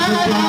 Apa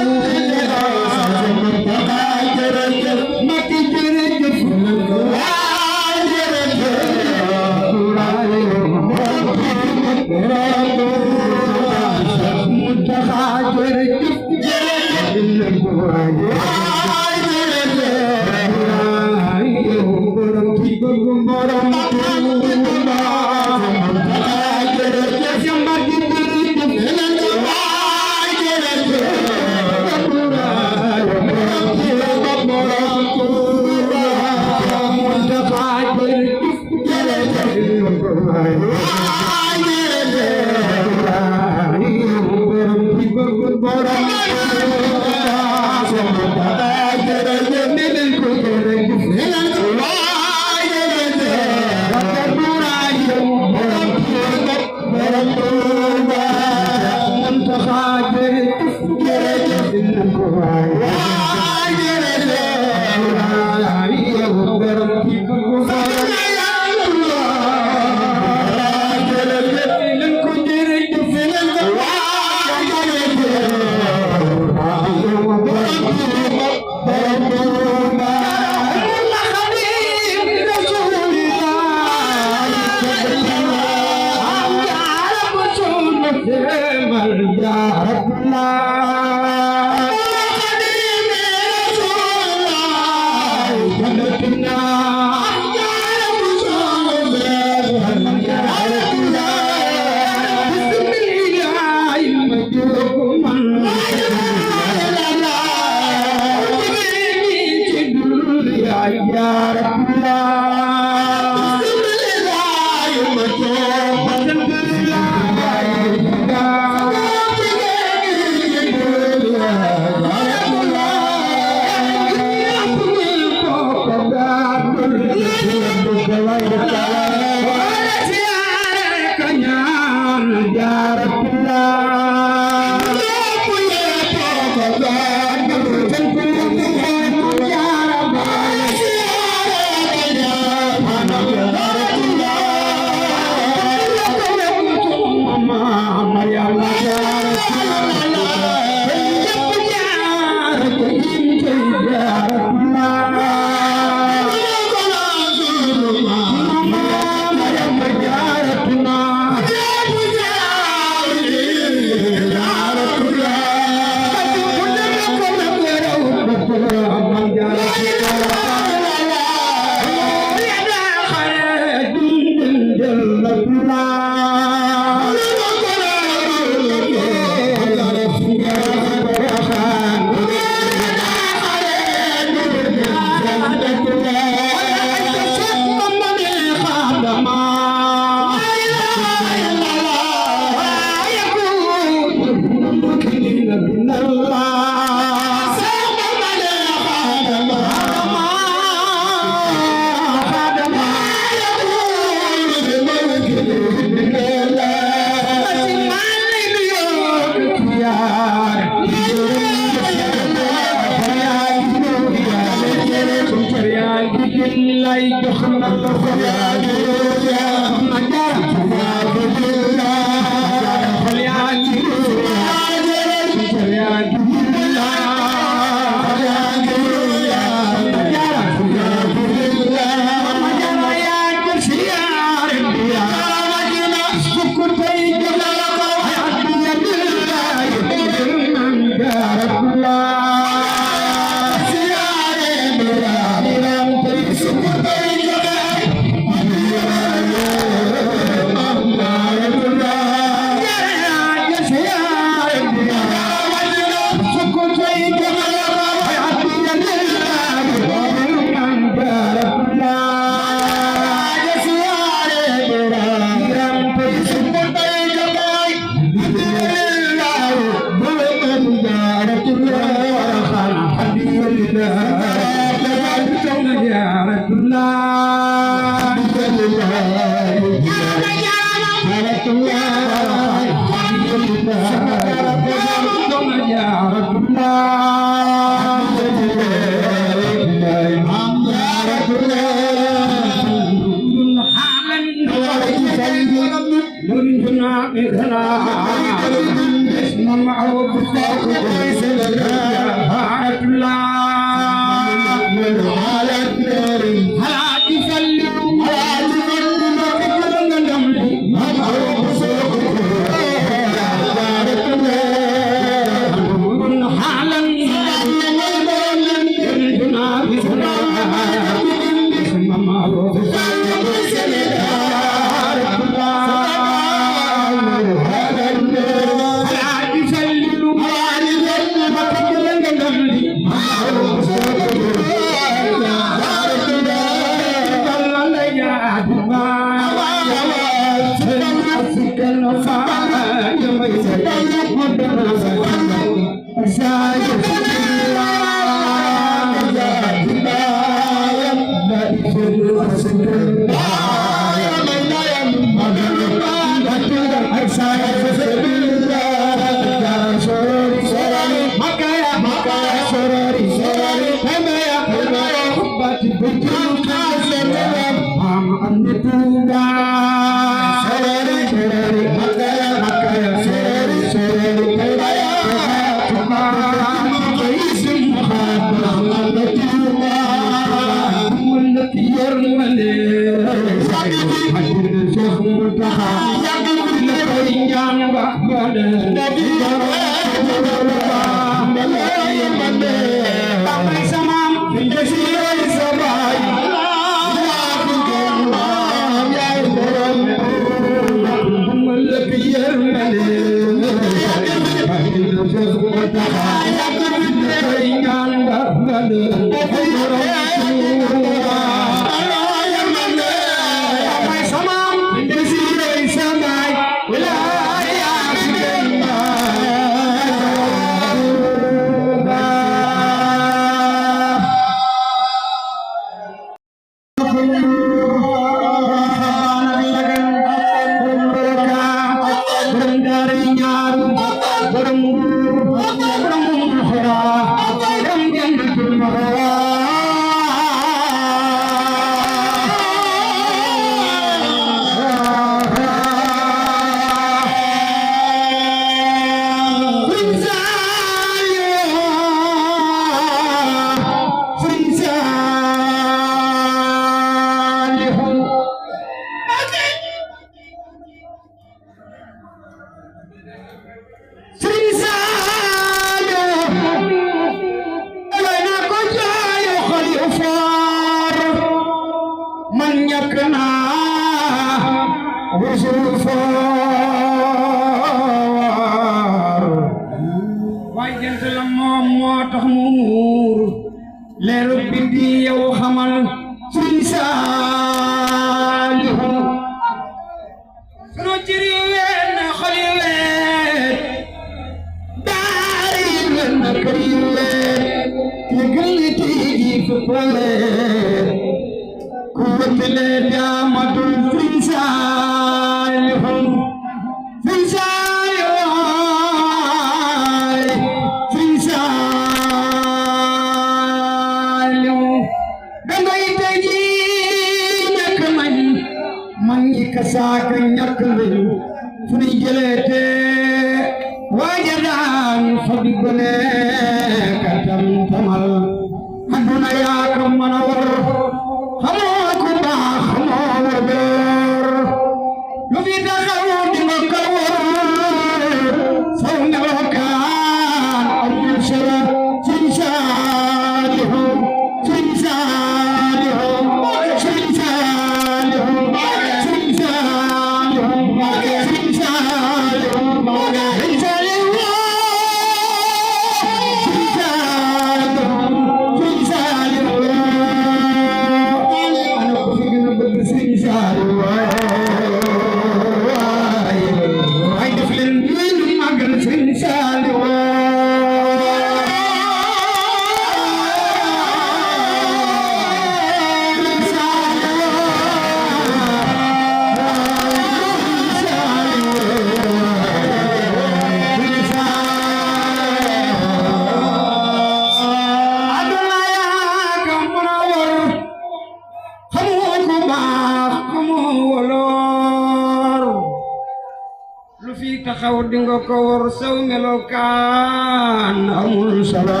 dinga ko war saw melokaan amul solo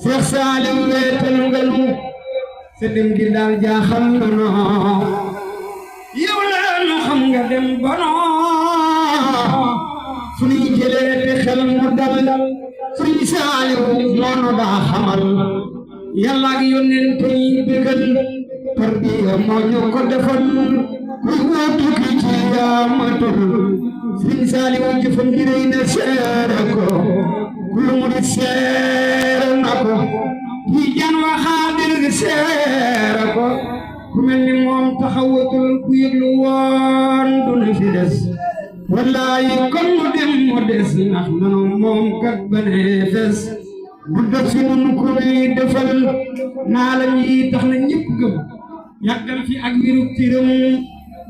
Seex Saaliw weetal nga nu sa dem gi daal jaaxal na noo yow la nu xam nga dem banoo fu ñuy jëlee te xel mu dal Sëriñ Saaliw noonu daa xamal yàlla ak yónnent yi bégal tarbiya moo ñu ko defal kuy wóotu ki ci yaamatul Sëriñ Saaliw jëfam gi rëy na seere ko kullu murid seere na ko ci jan wa xaadir seere ko ku mel ni moom taxawatul ku yëglu woon du na fi des wallaahi kon mu dem mu des ndax nanu moom kat bane fes bu def fi nun ku nuy defal naa la ñi tax na ñëpp gëm yàggal fi ak wirub tiram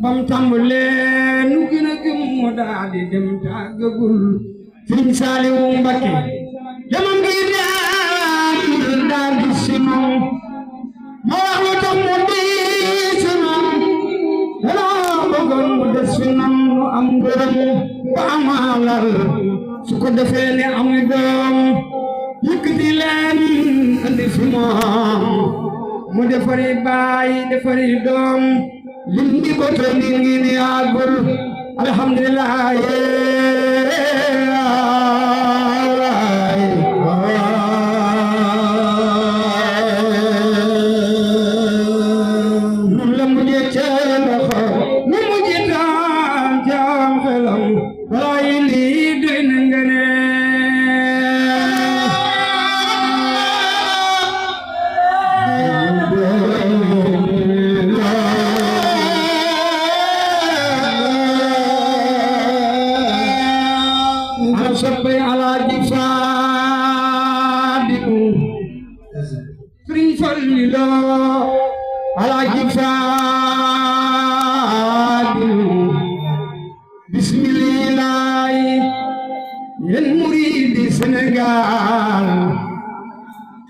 bam tàmbalee nu gën a gëm mu daal di dem tàggagul Sëriñ Saaliw Mbakke demam gi daal di sinu ma wax lu tax mu di sinu danoo bëggoon mu des fi nam nu am ngërëm ba amalal su ko defee ne amuy doom yëkkati leen andi fi moom mu defari baay defari doom lim di boto li ngi ni àggul alhamdulillah nun la mujjee ca loxo nu mujjee tam jaam xelam walaay lii doy na nga ne Sénégal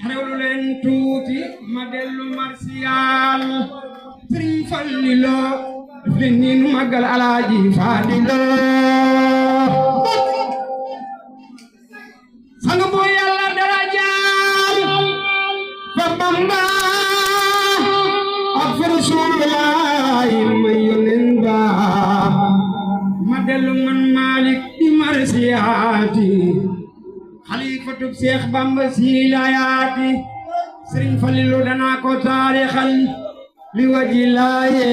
xarewlu leen tuuti ma dellu marsiyaal Sëriñ Fallilo daf leen nii nu màggal Alaaji Fadilo sang bu Yàlla darajaal fa Bamba ak fa Rasulullaay ma yónneen ba ma dellu man Malik di marsiyaati xalifatub Seex Bamba si layaati Sëriñ Falilu danaa ko taarixal li waji laaye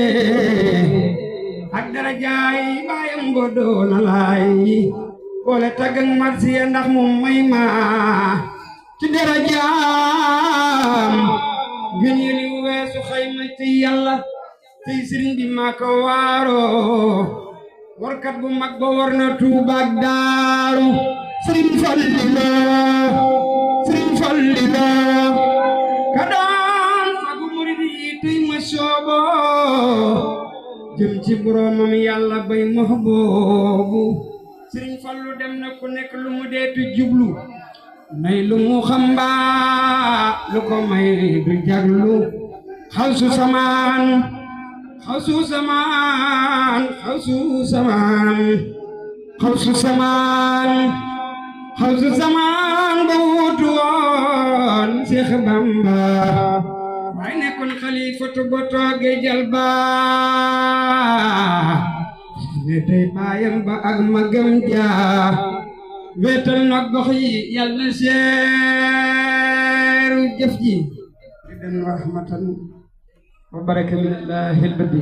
ak darajaay baayam bodoona laay boole taggang marsiya ndax moom may ma ci darajaam gën yi li weesu xayma ci Yàlla tey sëriñ bi maa ko waaro warkat bu mag ba war na Tuuba ak Daaru Sëriñ Fallilo Sëriñ Fallilo ka doon sagu murid yi tey ma soobo jëm ci boromam Yàlla bay mahboobu Sëriñ Fallu dem na ku nekk lu mu deetu jublu nay lu mu xamba lu ko may du jaglu xawsu samaan xawsu samaan xawsu samaan xawsu samaan xawsu samaan ba wuutu woon Seex Bamba waaye nekkoon xalifatu ba tooge jal ba ne tey baayam ba ak magam ja wetal na gox yi Yàlla na seeru jëf ji ridan wa rahmatan wa baraka minallahi al-badi